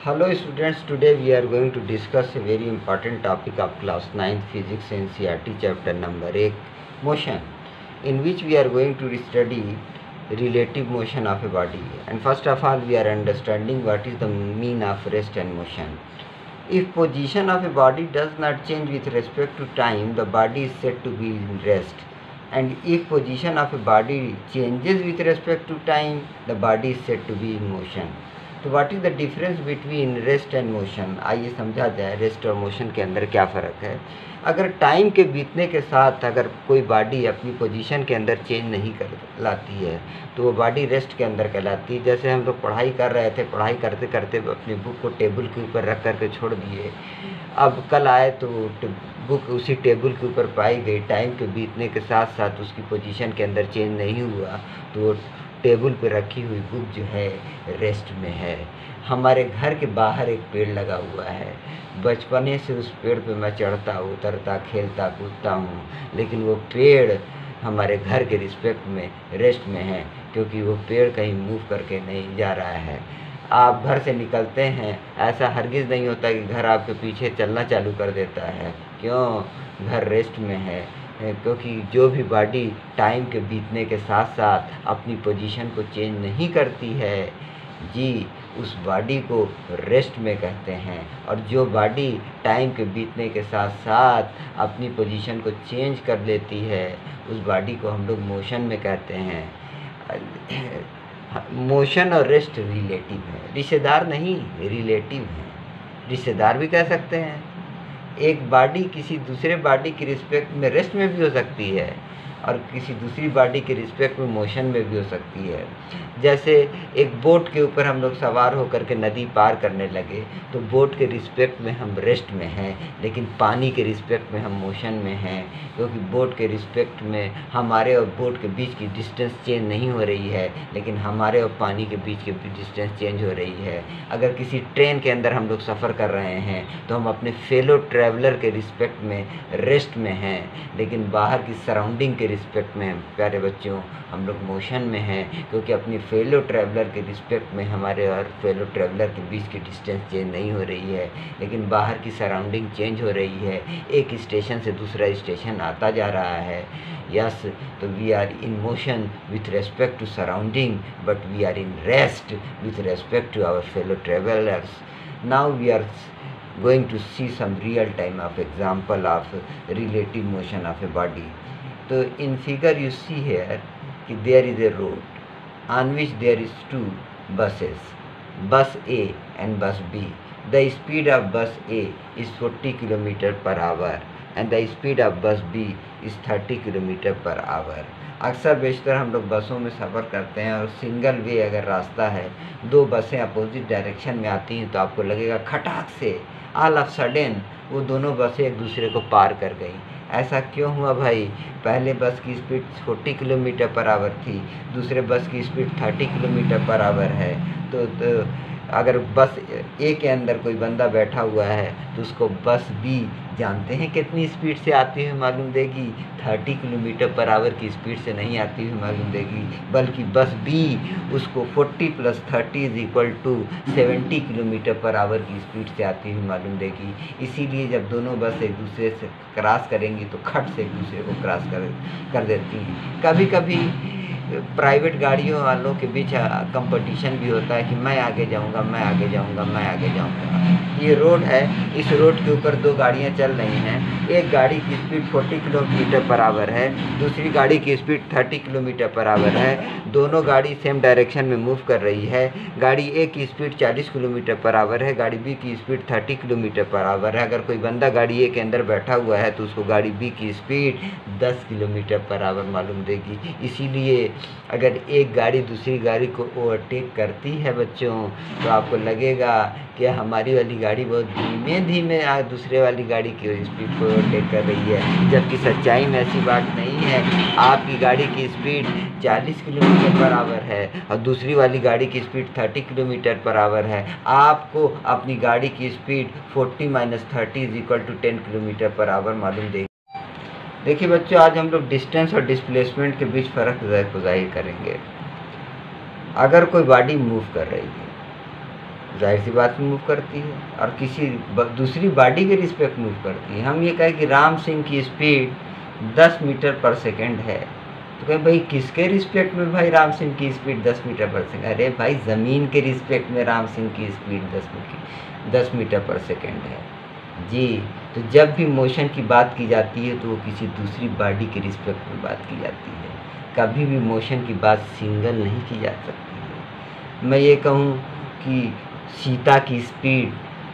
Hello students, today we are going to discuss a very important topic of class 9th physics NCERT chapter number 8 motion, in which we are going to study relative motion of a body. And first of all we are understanding what is the mean of rest and motion. If position of a body does not change with respect to time, the body is said to be in rest. And if position of a body changes with respect to time, the body is said to be in motion. तो what is the difference between rest and motion, आइए समझा जाए rest और motion के अंदर क्या फ़र्क है। अगर टाइम के बीतने के साथ अगर कोई बॉडी अपनी पोजीशन के अंदर चेंज नहीं कर लाती है तो वो बॉडी रेस्ट के अंदर कहलाती है। जैसे हम लोग पढ़ाई कर रहे थे, पढ़ाई करते करते अपनी बुक को टेबल के ऊपर रख कर के छोड़ दिए, अब कल आए तो बुक उसी टेबल के ऊपर पाई गई, टाइम के बीतने के साथ साथ उसकी पोजीशन के अंदर चेंज नहीं हुआ तो टेबल पे रखी हुई बुक जो है रेस्ट में है। हमारे घर के बाहर एक पेड़ लगा हुआ है, बचपने से उस पेड़ पे मैं चढ़ता उतरता खेलता कूदता हूँ, लेकिन वो पेड़ हमारे घर के रिस्पेक्ट में रेस्ट में है, क्योंकि वो पेड़ कहीं मूव करके नहीं जा रहा है। आप घर से निकलते हैं, ऐसा हरगिज़ नहीं होता कि घर आपके पीछे चलना चालू कर देता है। क्यों? घर रेस्ट में है, क्योंकि जो भी बॉडी टाइम के बीतने के साथ साथ अपनी पोजीशन को चेंज नहीं करती है जी, उस बॉडी को रेस्ट में कहते हैं। और जो बॉडी टाइम के बीतने के साथ साथ अपनी पोजीशन को चेंज कर लेती है उस बॉडी को हम लोग मोशन में कहते हैं। मोशन और रेस्ट रिलेटिव है, रिश्तेदार नहीं, रिलेटिव है। रिश्तेदार भी कह सकते हैं। एक बॉडी किसी दूसरे बॉडी की रिस्पेक्ट में रेस्ट में भी हो सकती है और किसी दूसरी बॉडी के रिस्पेक्ट में मोशन में भी हो सकती है। जैसे एक बोट के ऊपर हम लोग सवार होकर के नदी पार करने लगे तो बोट के रिस्पेक्ट में हम रेस्ट में हैं, लेकिन पानी के रिस्पेक्ट में हम मोशन में हैं, क्योंकि बोट के रिस्पेक्ट में हमारे और बोट के बीच की डिस्टेंस चेंज नहीं हो रही है, लेकिन हमारे और पानी के बीच की डिस्टेंस चेंज हो रही है। अगर किसी ट्रेन के अंदर हम लोग सफ़र कर रहे हैं तो हम अपने फेलो ट्रैवलर के रिस्पेक्ट में रेस्ट में हैं, लेकिन बाहर की सराउंडिंग के रिस्पेक्ट में प्यारे बच्चों हम लोग मोशन में हैं, क्योंकि अपनी फेलो ट्रैवलर के रिस्पेक्ट में हमारे और फेलो ट्रैवलर के बीच की डिस्टेंस चेंज नहीं हो रही है, लेकिन बाहर की सराउंडिंग चेंज हो रही है। एक स्टेशन से दूसरा स्टेशन आता जा रहा है। यस, तो we are in motion with respect to surrounding, but we are in rest with respect to our fellow travellers. Now we are going to see some real time of example of relative motion of a body. So in figure you see here there is a road on which there is two buses, bus A and bus B. The speed of bus A is 40 km per hour and the speed of bus B is 30 km per hour. अक्सर बेशतर हम लोग बसों में सफ़र करते हैं और single way अगर रास्ता है, दो बसें अपोजिट डायरेक्शन में आती हैं तो आपको लगेगा खटाक से ऑल ऑफ सडन वो दोनों बसें एक दूसरे को पार कर गई। ऐसा क्यों हुआ भाई? पहले बस की स्पीड 40 किलोमीटर पर आवर थी, दूसरे बस की स्पीड 30 किलोमीटर पर आवर है। तो अगर बस ए के अंदर कोई बंदा बैठा हुआ है तो उसको बस बी जानते हैं कितनी स्पीड से आती हुई मालूम देगी? 30 किलोमीटर पर आवर की स्पीड से नहीं आती हुई मालूम देगी, बल्कि बस बी उसको 40 + 30 = 70 किलोमीटर पर आवर की स्पीड से आती हुई मालूम देगी। इसीलिए जब दोनों बस एक दूसरे से क्रॉस करेंगी तो खट से एक दूसरे को क्रॉस कर देती हैं। कभी कभी प्राइवेट गाड़ियों वालों के बीच कंपटीशन भी होता है कि मैं आगे जाऊंगा, मैं आगे जाऊंगा, मैं आगे जाऊंगा। ये रोड है, इस रोड के ऊपर दो गाड़ियां चल रही हैं। एक गाड़ी की स्पीड 40 किलोमीटर पर आवर है, दूसरी गाड़ी की स्पीड 30 किलोमीटर पर आवर है। दोनों गाड़ी सेम डायरेक्शन में मूव कर रही है। गाड़ी ए की स्पीड 40 किलोमीटर पर आवर है, गाड़ी बी की स्पीड 30 किलोमीटर पर आवर है। अगर कोई बंदा गाड़ी ए के अंदर बैठा हुआ है तो उसको गाड़ी बी की स्पीड 10 किलोमीटर पर आवर मालूम देगी। इसीलिए अगर एक गाड़ी दूसरी गाड़ी को ओवरटेक करती है बच्चों तो आपको लगेगा कि हमारी वाली गाड़ी बहुत धीमे धीमे दूसरे वाली गाड़ी की स्पीड को ओवरटेक कर रही है, जबकि सच्चाई में ऐसी बात नहीं है। आपकी गाड़ी की स्पीड 40 किलोमीटर पर आवर है और दूसरी वाली गाड़ी की स्पीड 30 किलोमीटर पर आवर है। आपको अपनी गाड़ी की स्पीड 40 - 30 = 10 किलोमीटर पर आवर मालूम देगी। देखिए बच्चों, आज हम लोग डिस्टेंस और डिस्प्लेसमेंट के बीच फ़र्क को ज़ाहिर करेंगे। अगर कोई बॉडी मूव कर रही है ज़ाहिर सी बात मूव करती है, और किसी दूसरी बॉडी के रिस्पेक्ट मूव करती है। हम ये कहें कि राम सिंह की स्पीड 10 मीटर पर सेकंड है, तो कहें भाई किसके रिस्पेक्ट में भाई राम सिंह की स्पीड 10 मीटर पर सेकंड? अरे भाई ज़मीन के रिस्पेक्ट में राम सिंह की स्पीड 10 मीटर पर सेकंड है जी। तो जब भी मोशन की बात की जाती है तो वो किसी दूसरी बॉडी के रिस्पेक्ट में बात की जाती है, कभी भी मोशन की बात सिंगल नहीं की जा सकती है। मैं ये कहूँ कि सीता की स्पीड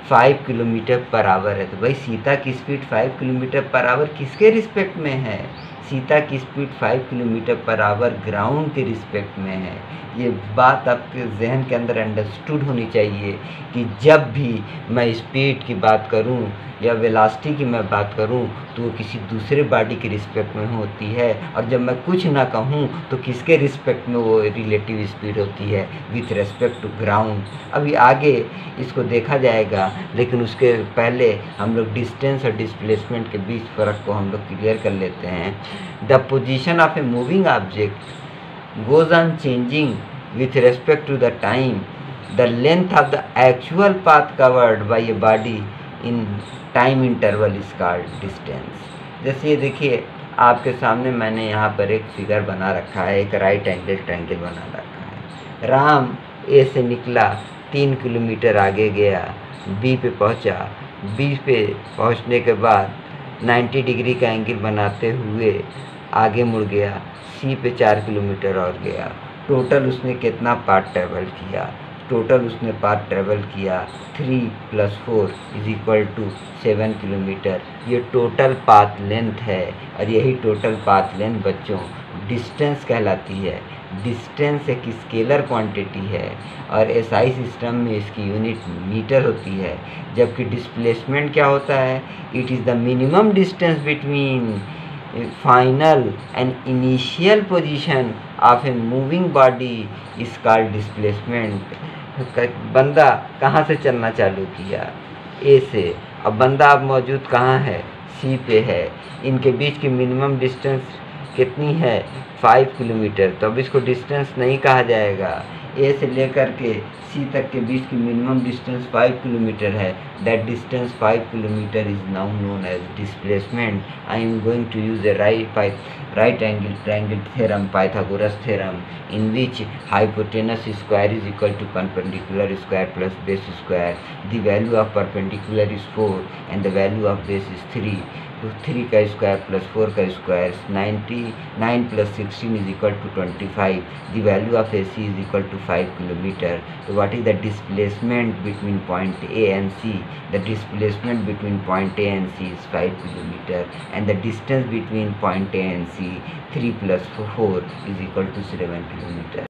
5 किलोमीटर पर आवर है, तो भाई सीता की स्पीड 5 किलोमीटर पर आवर किसके रिस्पेक्ट में है? सीता की speed 5 kilometre per hour ground के रिस्पेक्ट में है। ये बात आपके जहन के अंदर अंडरस्टूड होनी चाहिए कि जब भी मैं स्पीड की बात करूं या वेलोसिटी की मैं बात करूं तो वो किसी दूसरे बॉडी के रिस्पेक्ट में होती है, और जब मैं कुछ ना कहूं तो किसके रिस्पेक्ट में वो रिलेटिव स्पीड होती है? With respect to ground. अभी आगे इसको देखा जाएगा, लेकिन उसके पहले हम लोग डिस्टेंस और डिस्प्लेसमेंट के बीच फ़र्क को हम लोग क्लियर कर लेते हैं। The position of a moving object goes on changing with respect to the time. The length of the actual path covered by a body in time interval is called distance. जैसे ये देखिए आपके सामने मैंने यहाँ पर एक फिगर बना रखा है, एक राइट एंगल ट्रायंगल बना रखा है। राम ए से निकला, 3 किलोमीटर आगे गया, बी पे पहुँचा, बी पे पहुँचने के बाद 90 डिग्री का एंगल बनाते हुए आगे मुड़ गया, सी पे 4 किलोमीटर और गया। टोटल उसने कितना पाथ ट्रेवल किया? टोटल उसने पाथ ट्रेवल किया 3 + 4 = 7 किलोमीटर। ये टोटल पाथ लेंथ है, और यही टोटल पाथ लेंथ बच्चों डिस्टेंस कहलाती है। डिस्टेंस एक स्केलर क्वांटिटी है, और एसआई सिस्टम में इसकी यूनिट मीटर होती है। जबकि डिस्प्लेसमेंट क्या होता है? It is the minimum distance between final and initial position of a moving body is called displacement. बंदा कहाँ से चलना चालू किया? ए से। अब बंदा अब मौजूद कहाँ है? सी पे है। इनके बीच की मिनिमम डिस्टेंस कितनी है? 5 किलोमीटर। तो अब इसको डिस्टेंस नहीं कहा जाएगा। ए से लेकर के सी तक के बीच की मिनिमम डिस्टेंस 5 किलोमीटर है। That distance 5 kilometre is now known as displacement. I am going to use a right angle triangle theorem, Pythagoras theorem, in which hypotenuse square is equal to perpendicular square plus base square. The value of perpendicular is 4 and the value of base is 3. तो 3 का square plus 4 का square 99 + 16 is equal to 25. The value of AC is equal to 5 kilometer. So what is the displacement between point A and C? The displacement between point A and C is 5 kilometer, and the distance between point A and C 3 + 4 is equal to 7 kilometer.